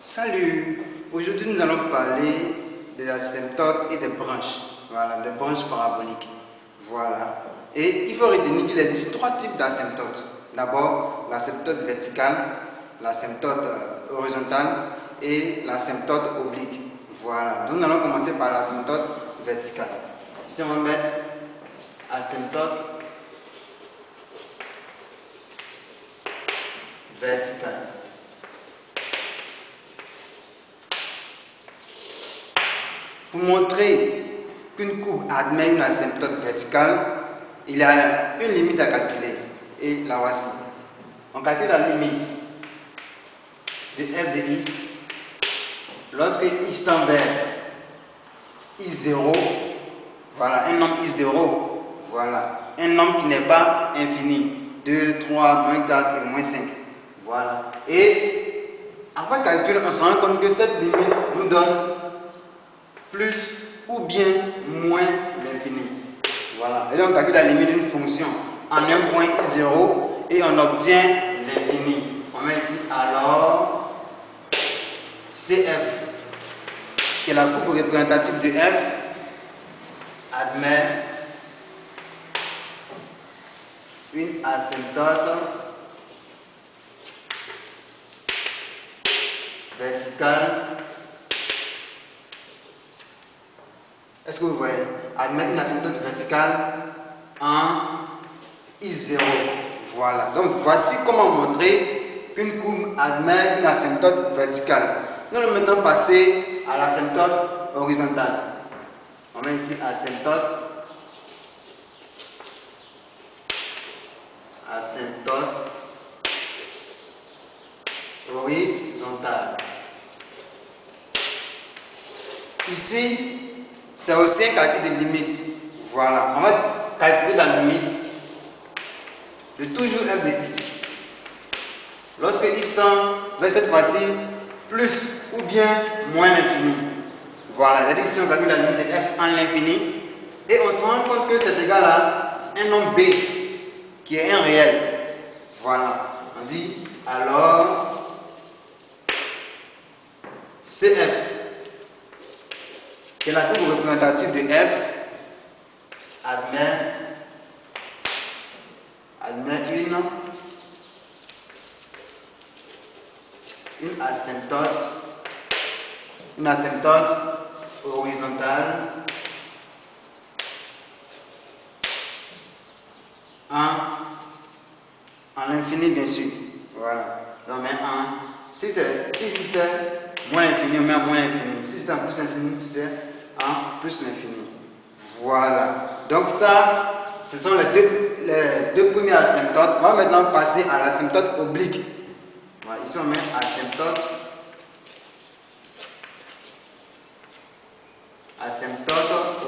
Salut! Aujourd'hui nous allons parler des asymptotes et des branches. Voilà, des branches paraboliques. Voilà. Et il faut retenir qu'il existe trois types d'asymptotes. D'abord, l'asymptote verticale, l'asymptote horizontale et l'asymptote oblique. Voilà. Donc nous allons commencer par l'asymptote verticale. Ici on va mettre asymptote verticale. Pour montrer qu'une courbe admet une asymptote verticale, il y a une limite à calculer. Et la voici. On calcule la limite de f de x lorsque x tend vers x0. Voilà, un nombre x0. Voilà, un nombre qui n'est pas infini. 2, 3, moins 4 et moins 5. Voilà. Et après calcul, on se rend compte que cette limite nous donne plus ou bien moins l'infini. Voilà. Et donc on calcule la limite d'une fonction en un point x0 et on obtient l'infini. On met ici alors CF, qui est la courbe représentative de f, admet une asymptote verticale. Est-ce que vous voyez? Admet une asymptote verticale en I0. Voilà. Donc voici comment montrer qu'une courbe admet une asymptote verticale. Nous allons maintenant passer à l'asymptote horizontale. On met ici asymptote horizontale. Ici, c'est aussi un calcul de limite. Voilà, on va calculer la limite de toujours f de x. Lorsque x tend vers cette fois-ci plus ou bien moins l'infini. Voilà, c'est-à-dire ici on calcule la limite de f en l'infini et on se rend compte que c'est égal à un nombre b qui est un réel. Voilà, on dit alors CF, qui est la courbe représentative de f, admet une asymptote horizontale en l'infini bien sûr. Voilà. Donc maintenant, si c'était moins l'infini, on met moins l'infini. Si c'était en plus l'infini, c'était en plus l'infini. Voilà. Donc ça, ce sont les deux premiers asymptotes. On va maintenant passer à l'asymptote oblique. Voilà. Ici on met asymptote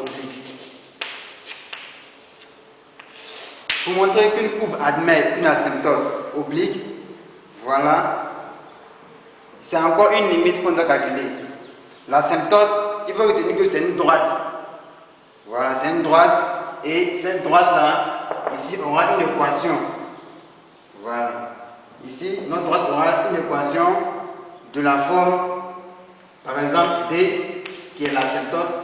oblique. Pour montrer qu'une courbe admet une asymptote oblique, voilà, c'est encore une limite qu'on doit calculer. L'asymptote, il faut retenir que c'est une droite. Voilà, c'est une droite. Et cette droite-là, ici, aura une équation. Voilà. Ici, notre droite aura une équation de la forme, par exemple, D, qui est l'asymptote,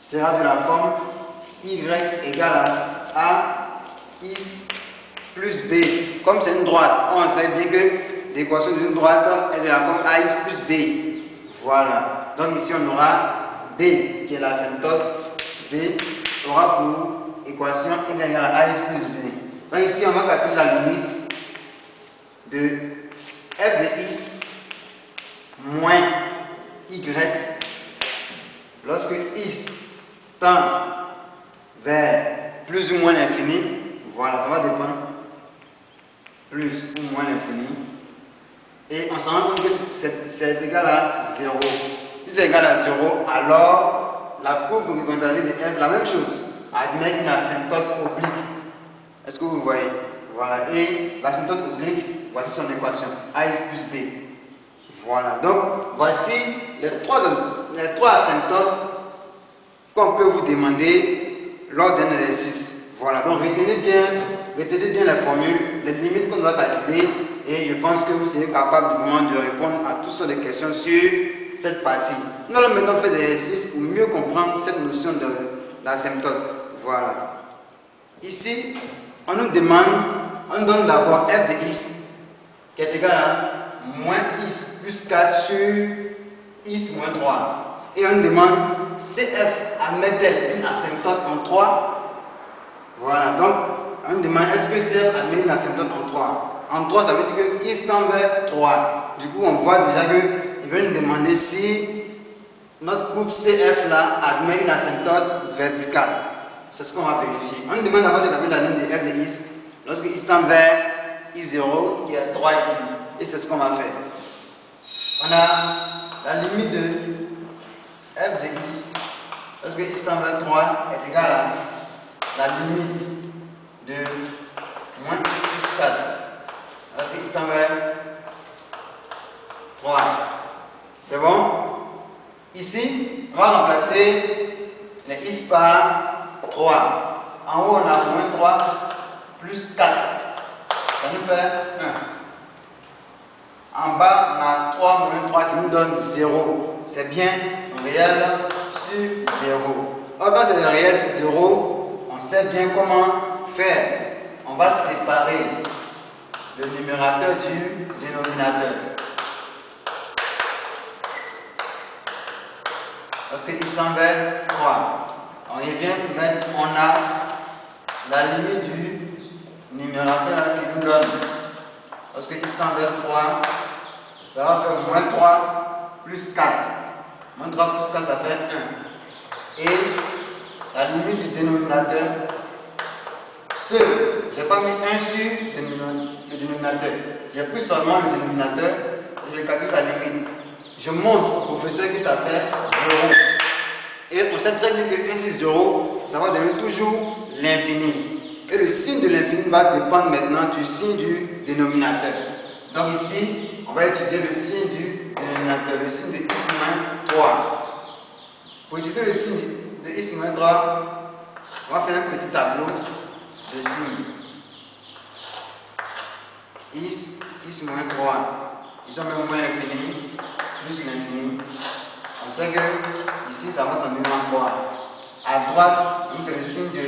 sera de la forme Y égale à x plus b. Comme c'est une droite, on sait bien que l'équation d'une droite est de la forme ax plus b. Voilà. Donc ici on aura d qui est l'asymptote. D aura pour équation y égale à ax plus b. Donc ici on va calculer la limite de f de x moins y lorsque x tend vers plus ou moins l'infini. Voilà, ça va dépendre plus ou moins l'infini. Et on s'en rend compte que c'est égal à 0. Si c'est égal à 0, alors la courbe représentative de f, la même chose, admet une asymptote oblique. Est-ce que vous voyez? Voilà, et l'asymptote oblique, voici son équation, ax plus b. Voilà, donc voici les trois asymptotes qu'on peut vous demander lors d'un exercice. Voilà, donc retenez bien la formule, les limites qu'on doit calculer, et je pense que vous serez capable vraiment de répondre à toutes sortes de questions sur cette partie. Nous allons maintenant faire des exercices pour mieux comprendre cette notion d'asymptote. Voilà. Ici, on nous donne d'abord f de x qui est égal à moins x plus 4 sur x moins 3. Et on nous demande CF admet-elle une asymptote en 3? Voilà, donc on nous demande est-ce que CF admet une asymptote en 3? En 3, ça veut dire que x tend vers 3. Du coup, on voit déjà qu'il veut nous demander si notre couple CF là admet une asymptote verticale. C'est ce qu'on va vérifier. On nous demande d'abord de calculer la ligne de f de x lorsque x tend vers i0 qui est 3 ici. Et c'est ce qu'on va faire. On a la limite de f de x lorsque x tend vers 3 est égale à la limite de moins x plus 4 lorsque x tend vers 3. C'est bon? Ici, on va remplacer les x par 3. En haut, on a moins 3 plus 4. Ça nous fait 1. En bas, on a 3 moins 3 qui nous donne 0. C'est bien réel sur 0. Or, quand c'est réel sur 0, on sait bien comment faire. On va séparer le numérateur du dénominateur. Lorsque x tend vers 3, on y vient mettre, on a la limite du numérateur qui nous donne. Lorsque x tend vers 3, ça va faire moins 3 plus 4. Moins 3 plus 4, ça fait 1. Et la limite du dénominateur, je n'ai pas mis 1 sur le dénominateur. J'ai pris seulement le dénominateur et j'ai calculé sa limite. Je montre au professeur que ça fait 0. Et on sait très bien que 1 sur 0, ça va donner toujours l'infini. Et le signe de l'infini va dépendre maintenant du signe du dénominateur. Donc ici, on va étudier le signe du dénominateur, le signe de x moins 3. Pour étudier le signe de x moins 3, on va faire un petit tableau de signes. X moins 3, ils ont même moins l'infini, plus l'infini. On sait que ici, ça va s'amener en quoi? À droite, c'est le signe de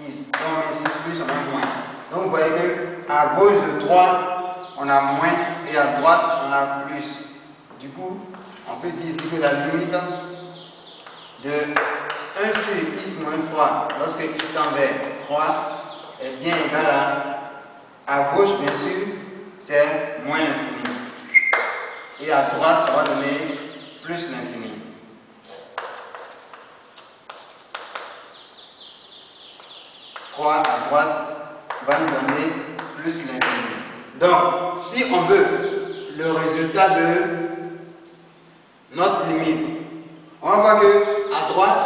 x. Donc on met ici plus, on met moins. Donc vous voyez qu'à gauche de 3, on a moins et à droite, on a plus. Du coup, on peut dire ici que la limite de 1 sur x moins 3 lorsque x tend vers 3 est bien égal à gauche, bien sûr, c'est moins l'infini. Et à droite, ça va donner plus l'infini. À droite va nous donner plus l'infini. Donc, si on veut le résultat de notre limite, on va voir que à droite,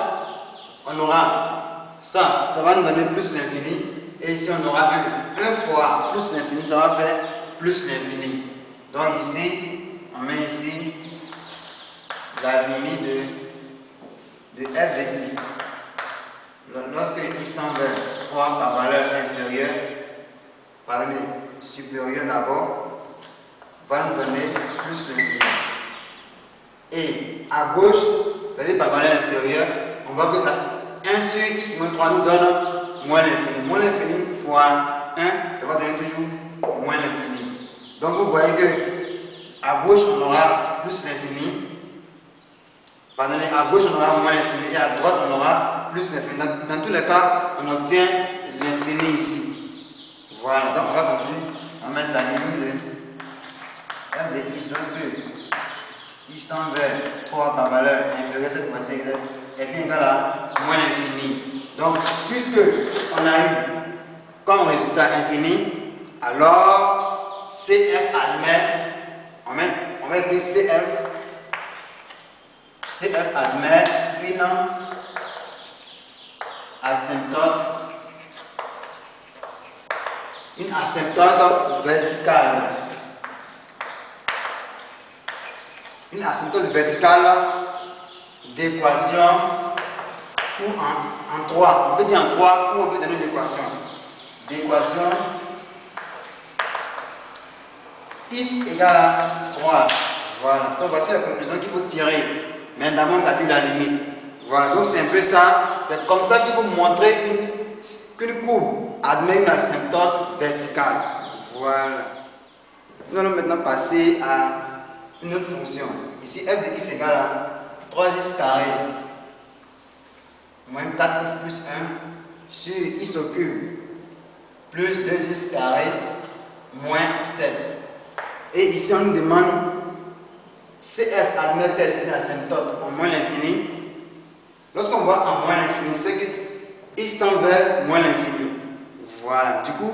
on aura ça va nous donner plus l'infini. Et ici, on aura 1 fois plus l'infini, ça va faire plus l'infini. Donc ici, on met ici la limite de f de x. Lorsque x tend vers 3 par valeur inférieure, par valeur supérieure d'abord, va nous donner plus l'infini. Et à gauche, c'est-à-dire par valeur inférieure, on voit que ça 1 sur x moins 3 nous donne moins l'infini. Moins l'infini fois 1, ça va donner toujours moins l'infini. Donc vous voyez que à gauche, on aura plus l'infini. Pardonnez, à gauche, on aura moins l'infini et à droite, on aura plus l'infini. Dans tous les cas, on obtient l'infini ici. Voilà, donc on va continuer. On va mettre la limite de f de x lorsque x tend vers 3 par valeur inférieure, cette fois-ci est bien égal à moins l'infini. Donc, puisque on a eu comme résultat infini, alors CF admet, on va écrire CF admet une asymptote verticale. Une asymptote verticale d'équation ou en 3. On peut dire en 3 ou on peut donner l'équation. L'équation x égale à 3. Voilà. Donc voici la conclusion qu'il faut tirer. Maintenant, on calcule la limite. Voilà. Donc c'est un peu ça. C'est comme ça qu'il faut montrer qu'une courbe admet une asymptote verticale. Voilà. Nous allons maintenant passer à une autre fonction. Ici, f de x égale à 3x carré moins 4x plus 1 sur x au cube plus 2x carré moins 7. Et ici, on nous demande CF admet-elle une asymptote en moins l'infini. Lorsqu'on voit en moins l'infini, c'est que x tend vers moins l'infini. Voilà. Du coup,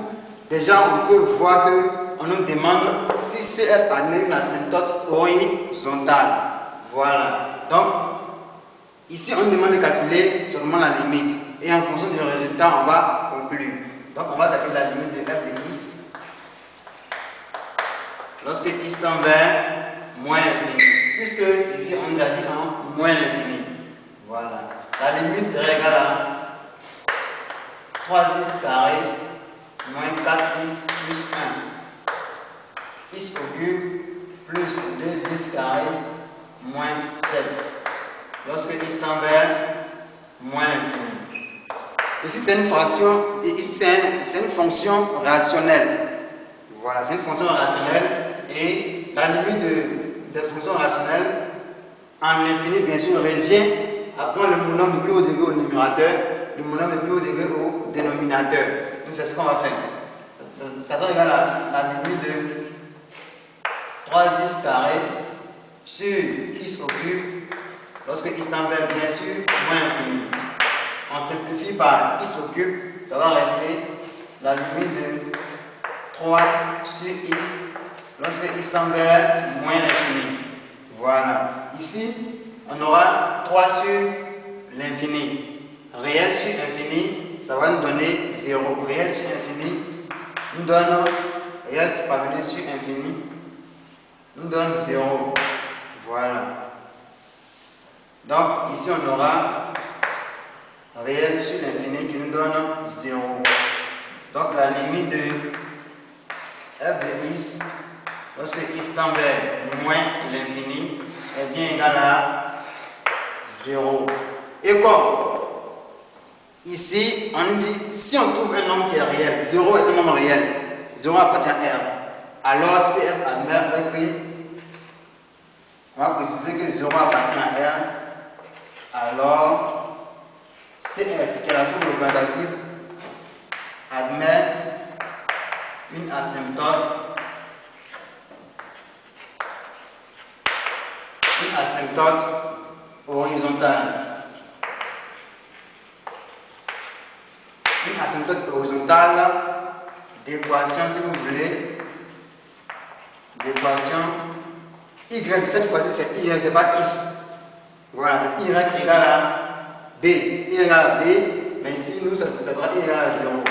déjà, on peut voir qu'on nous demande si CF admet une asymptote horizontale. Voilà. Donc, ici, on nous demande de calculer seulement la limite. Et en fonction du résultat, on va conclure. Donc, on va calculer la limite de f de x. Lorsque x tend vers moins l'infini. Puisque ici, on nous a dit en moins l'infini. Voilà. La limite serait égale à 3x carré moins 4x plus 1. X au cube plus 2x carré moins 7. Lorsque x tend vers moins l'infini. Ici, c'est une fraction, c'est une fonction rationnelle. Voilà, c'est une fonction rationnelle et la limite des fonctions rationnelles en l'infini, bien sûr, revient à prendre le monombre le plus haut degré au numérateur, le monombre le plus haut degré au dénominateur. Donc, c'est ce qu'on va faire. Ça sera égal à la limite de 3x carré sur x au cube lorsque x tend vers, bien sûr, moins l'infini. On simplifie par x au cube, ça va rester la limite de 3 sur x lorsque x tend vers moins l'infini. Voilà. Ici, on aura 3 sur l'infini. Réel sur infini, ça va nous donner 0. Réel sur infini nous donne réel parvenu sur infini nous donne 0. Voilà. Donc ici on aura réel sur l'infini qui nous donne 0. Donc la limite de f de x lorsque x tend vers moins l'infini est bien égal à 0. Et comme ici on nous dit si on trouve un nombre qui est réel, 0 est un nombre réel, 0 appartient à R, alors CF admet avec lui, on va préciser que 0 appartient à R, alors CF qui est la courbe représentative admet une asymptote horizontale. Une asymptote horizontale d'équation, si vous voulez, d'équation y. Cette fois-ci, c'est y, c'est pas x. Voilà, y égale à b. Y égale à b, mais ici, nous, ça sera y égale à 0.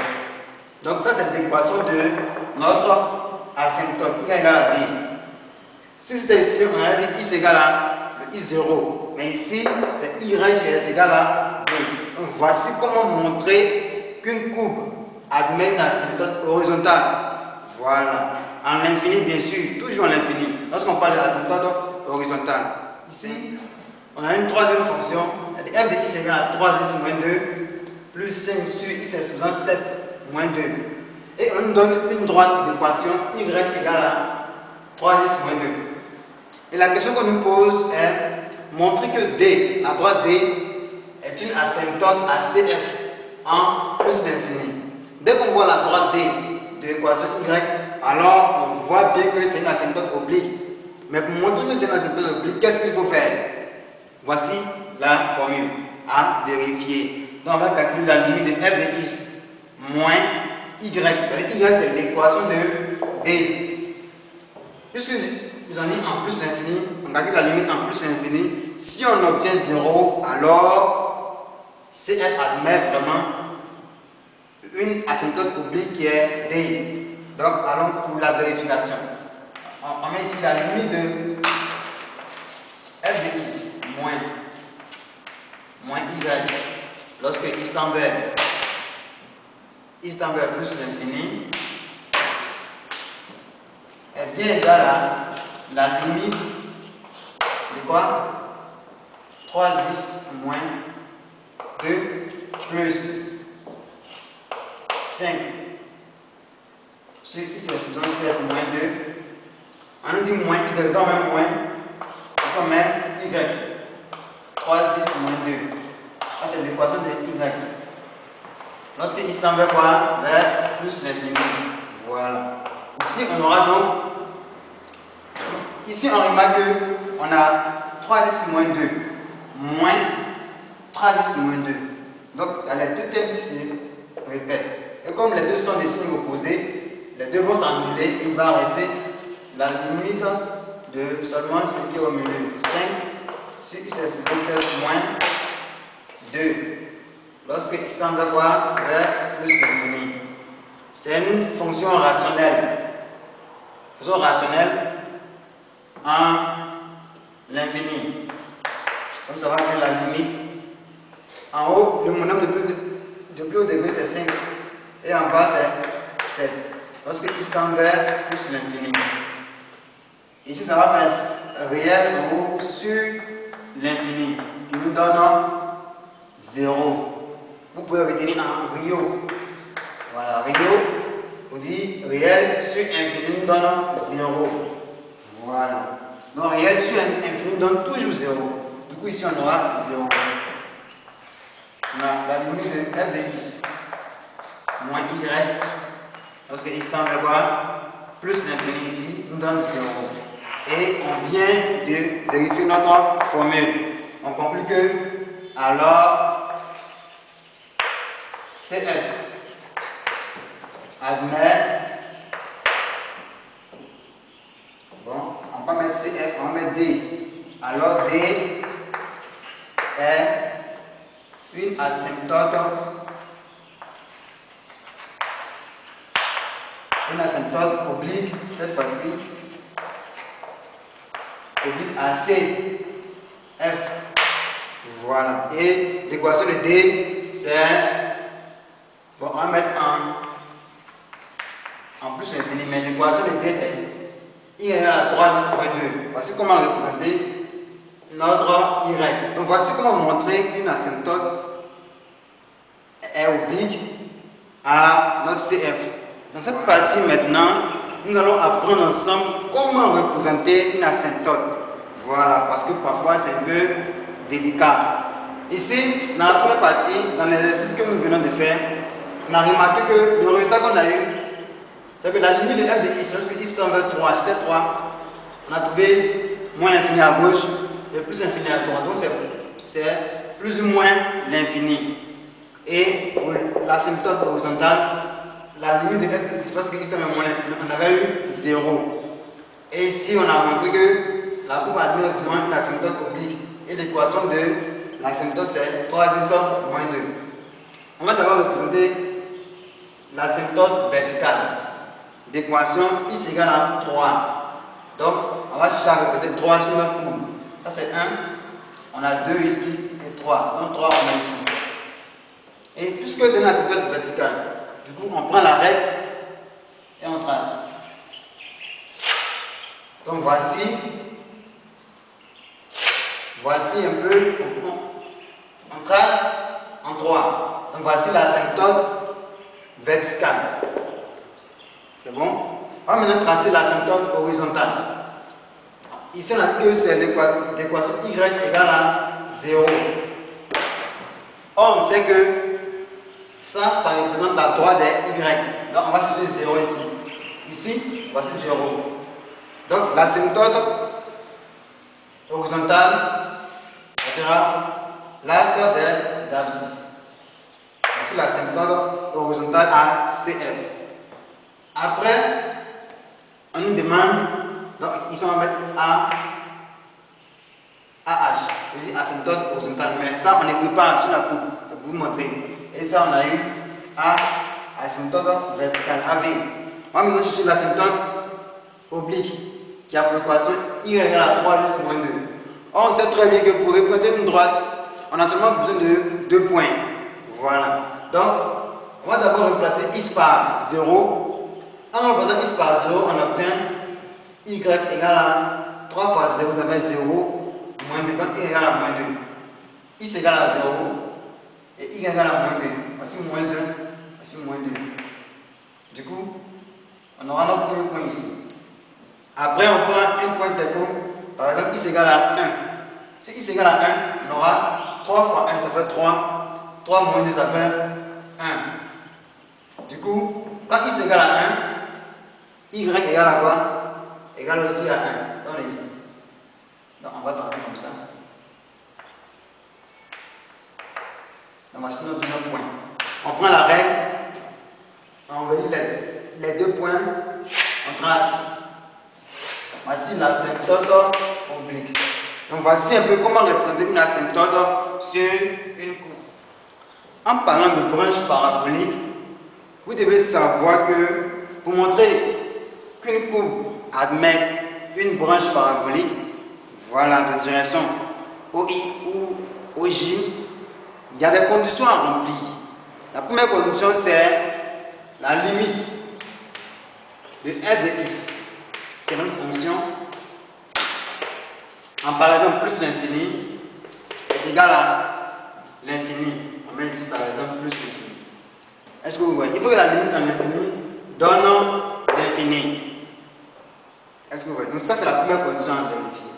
Donc, ça, c'est l'équation de notre asymptote. Y égale à b. Si c'était ici, on aurait dit x égale à le i0. Mais ici, c'est y est égal à b. Donc, voici comment montrer qu'une courbe admet une asymptote horizontale. Voilà. En l'infini, bien sûr, toujours en l'infini. Lorsqu'on parle de l'asymptote horizontale. Ici, on a une troisième fonction. f de x égale à 3x moins 2 plus 5 sur x exposant 7 moins 2. Et on nous donne une droite d'équation y égale à 3x moins 2. Et la question qu'on nous pose est montrer que D, la droite D, est une asymptote à CF en plus l'infini. Dès qu'on voit la droite D de l'équation Y, alors on voit bien que c'est une asymptote oblique. Mais pour montrer que c'est une asymptote oblique, qu'est-ce qu'il faut faire? Voici la formule à vérifier. Donc on va calculer la limite de f de x moins y. C'est-à-dire y, c'est l'équation de D. Puisque nous en dit en plus l'infini, on calcule la limite en plus l'infini. Si on obtient 0, alors CF admet vraiment une asymptote oblique qui est D. Donc allons pour la vérification. On met ici la limite de f de x moins y lorsque x tend vers plus l'infini est bien égal à la limite de quoi? 3x moins 2 plus 5 sur x exposant 7 moins 2. On nous dit moins y, quand même moins, on met y. 3x moins 2. Ça c'est l'équation de y. Lorsque x tend vers quoi? Vers plus l'infini. Voilà. Ici on aura donc, ici on remarque qu'on a 3x moins 2 moins 3x moins 2. Donc les deux termes qui se répètent. Et comme les deux sont des signes opposés, les deux vont s'annuler et il va rester la limite de seulement ce qui est au milieu. 5 sur x exposé 7 moins 2. Lorsque x tend vers quoi? Vers plus l'infini. C'est une fonction rationnelle. Fonction rationnelle en l'infini. Comme ça va faire la limite. En haut, le monome de plus haut degré c'est 5. Et en bas c'est 7. Lorsque x tend vers plus l'infini. Ici ça va faire réel en haut sur l'infini. Qui nous donne 0. Vous pouvez retenir en Rio. Voilà, Rio, on dit réel sur infini nous donne 0. Voilà. Donc réel sur infini donne toujours 0. Du coup ici on aura 0. On a la limite de f de x moins y. Lorsque x tend vers quoi? Plus l'infini ici nous donne 0. Et on vient de vérifier notre formule. On conclut que alors CF admet, bon, on va mettre CF, on va mettre D. Alors D est une asymptote oblique, cette fois-ci, oblique à CF. Voilà. Et l'équation de D, c'est, bon, on va mettre en plus l'infini, mais l'équation de D, c'est y égale à 3x moins 2. Voici comment représenter notre y. Donc voici comment montrer qu'une asymptote est oblique à notre CF. Dans cette partie maintenant, nous allons apprendre ensemble comment représenter une asymptote. Voilà, parce que parfois c'est un peu délicat. Ici, dans la première partie, dans l'exercice que nous venons de faire, on a remarqué que le résultat qu'on a eu, c'est que la limite de f de x, lorsque x tend vers 3, c'était 3, on a trouvé moins l'infini à gauche et plus l'infini à droite. Donc c'est plus ou moins l'infini. Et pour l'asymptote horizontale, la limite de f de x, lorsque x tend vers moins l'infini, on avait eu 0. Et ici, on a montré que la courbe admet moins une asymptote oblique. Et l'équation de l'asymptote, c'est 3x moins 2. On va d'abord représenter l'asymptote verticale. L'équation x égale à 3. Donc, on va chercher à représenter 3 sur notre courbe. Ça, c'est 1. On a 2 ici et 3. Donc, 3, on a ici. Et puisque c'est une asymptote verticale, du coup, on prend la règle et on trace. Donc, voici un peu, on trace en 3. Donc voici l'asymptote verticale. C'est bon? On va maintenant tracer l'asymptote horizontale. Ici on a dit que c'est l'équation y égale à 0. Or on sait que ça représente la droite des y. Donc on va chercher 0 ici. Ici, voici 0. Donc l'asymptote horizontale sera l'axe des abscisses. Voici l'asymptote horizontale à CF. Après, on nous demande, donc ici on va mettre AH, je dis asymptote horizontale, mais ça on n'écrit pas sur la courbe, pour vous montrer. Et ça on a eu asymptote verticale, AV. On va maintenant chercher l'asymptote oblique, qui a pour équation y égale à 3x moins 2. Or, on sait très bien que pour représenter une droite, on a seulement besoin de 2 points. Voilà. Donc, on va d'abord remplacer x par 0. En remplaçant x par 0, on obtient y égale à 3 fois 0, ça fait 0, moins 2, y égale à moins 2. X égale à 0 et y égale à moins 2. Voici moins 1, voici moins 2. Du coup, on aura notre premier point ici. Après, on prend un point quelconque, par exemple x égale à 1. Si x égale à 1, on aura 3 fois 1, ça fait 3. 3 moins 2, ça fait 1. Du coup, quand x égale à 1, y égale à quoi? Égale aussi à 1. Donc, on est ici. Donc, on va tenter comme ça. Donc, voici notre deuxième point. On prend la règle, on relie les deux points, on trace. Voici l'asymptote oblique. Donc, voici un peu comment représenter une asymptote sur une courbe. En parlant de branche parabolique, vous devez savoir que pour montrer qu'une courbe admet une branche parabolique, voilà, de direction OI ou OJ, il y a des conditions à remplir. La première condition, c'est la limite de f de x, qui est notre fonction, en par exemple plus l'infini, est égal à l'infini. On met ici par exemple plus l'infini. Est-ce que vous voyez? Il faut que la limite en infini donne l'infini. Est-ce que vous voyez? Donc ça, c'est la première condition à vérifier.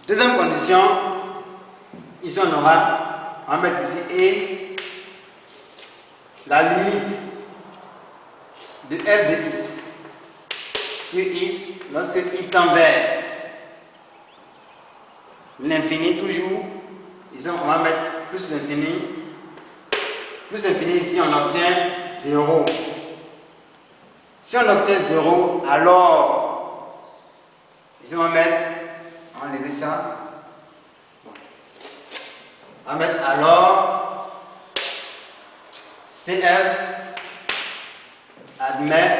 Deuxième condition, ici on va mettre ici et la limite de f de x sur x lorsque x tend vers l'infini toujours. Ici on va mettre plus l'infini. Plus l'infini ici on obtient 0. Si on obtient 0, alors ici on va enlever ça. On va mettre alors CF admet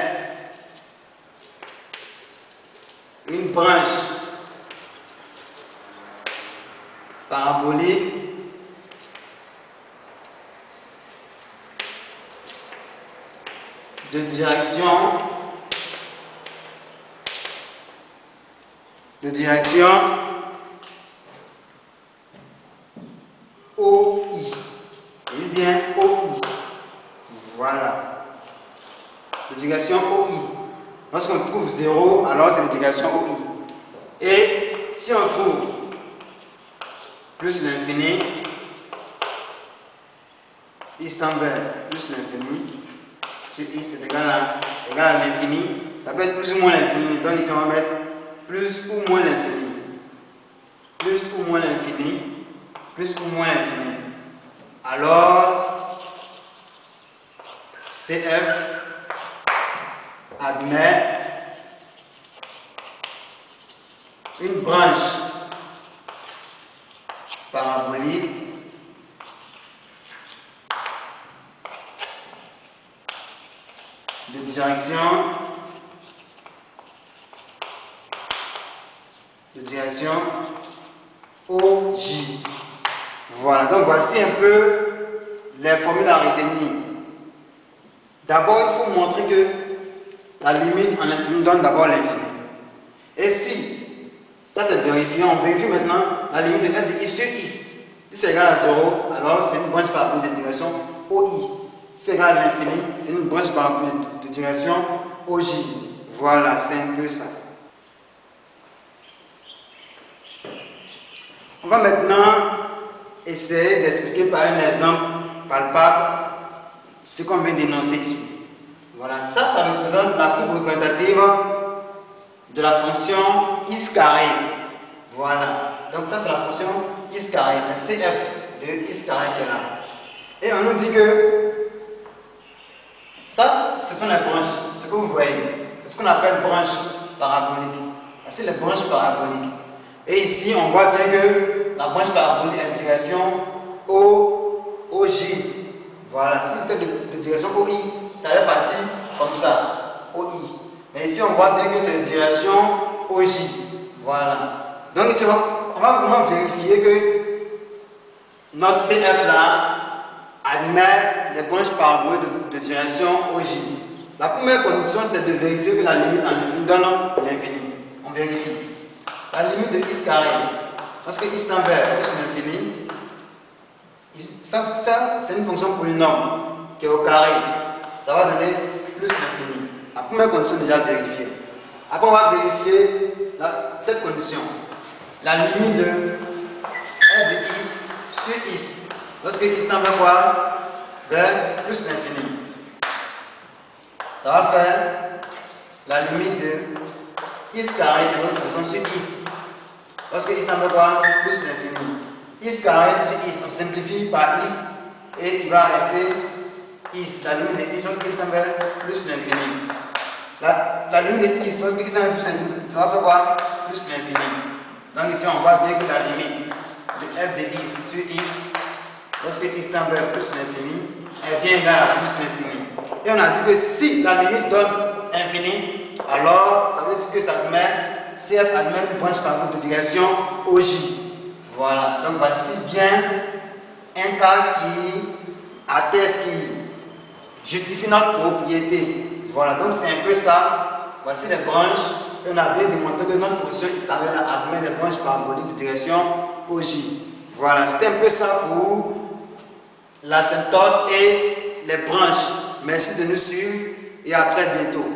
une branche parabolique de direction OI. Il vient OI. Voilà. De direction OI. Lorsqu'on trouve 0, alors c'est de direction OI. Et si on trouve plus l'infini, x tend vers plus l'infini, sur x est égal à l'infini, ça peut être plus ou moins l'infini. Donc ici on va mettre plus ou moins l'infini. Plus ou moins l'infini. Plus ou moins l'infini. Alors, CF admet une branche parabolique de direction OJ. Voilà, donc voici un peu les formules à retenir. D'abord, il faut montrer que la limite en infini donne d'abord l'infini. Et si ça c'est vérifié, on vérifie maintenant la limite de f de x sur x. Si c'est égal à 0, alors c'est une branche parabolique de direction OI. Si c'est égal à l'infini, c'est une branche parabolique de direction OJ. Voilà, c'est un peu ça. On va maintenant essayer d'expliquer par un exemple palpable ce qu'on vient d'énoncer ici. Voilà, ça représente la courbe représentative de la fonction x carré. Voilà, donc ça c'est la fonction x carré, c'est CF de x carré qui est là. Et on nous dit que ça, ce sont les branches, ce que vous voyez, c'est ce qu'on appelle branche parabolique. C'est les branches paraboliques. Et ici, on voit bien que la branche parabolique est de direction OJ. Voilà, si c'était de direction OI, ça allait partir comme ça, OI. Mais ici, on voit bien que c'est de direction OJ. Voilà. Donc ici, on va vraiment vérifier que notre CF là admet des branches paraboliques de direction OJ. La première condition, c'est de vérifier que la limite en infini donne l'infini. On vérifie. La limite de x carré, lorsque x tend vers plus l'infini, ça c'est une fonction polynôme qui est au carré. Ça va donner plus l'infini. La première condition déjà vérifiée. Après, on va vérifier cette condition. La limite de f de x sur x. Lorsque x tend vers quoi? Vers plus l'infini. Ça va faire la limite de x carré qui est notre fonction sur x. Lorsque x tend vers quoi? Plus l'infini. X carré sur x, on simplifie par x et il va rester x. La limite de x lorsque x tend vers plus l'infini. La limite de x lorsque x tend vers plus l'infini, ça va faire quoi? Plus l'infini. Donc ici on voit bien que la limite de f de x sur x, lorsque x tend vers plus l'infini, est bien égale à plus l'infini. Et on a dit que si la limite donne infini, alors ça veut dire que ça admet, CF admet une branche parabolique de direction OJ. Voilà, donc voici bien un cas qui atteste, qui justifie notre propriété. Voilà, donc c'est un peu ça. Voici les branches. Et on a bien démontré que notre fonction x carré admet des branches paraboliques de direction OJ. Voilà, c'était un peu ça pour l'asymptote et les branches. Merci de nous suivre et à très bientôt.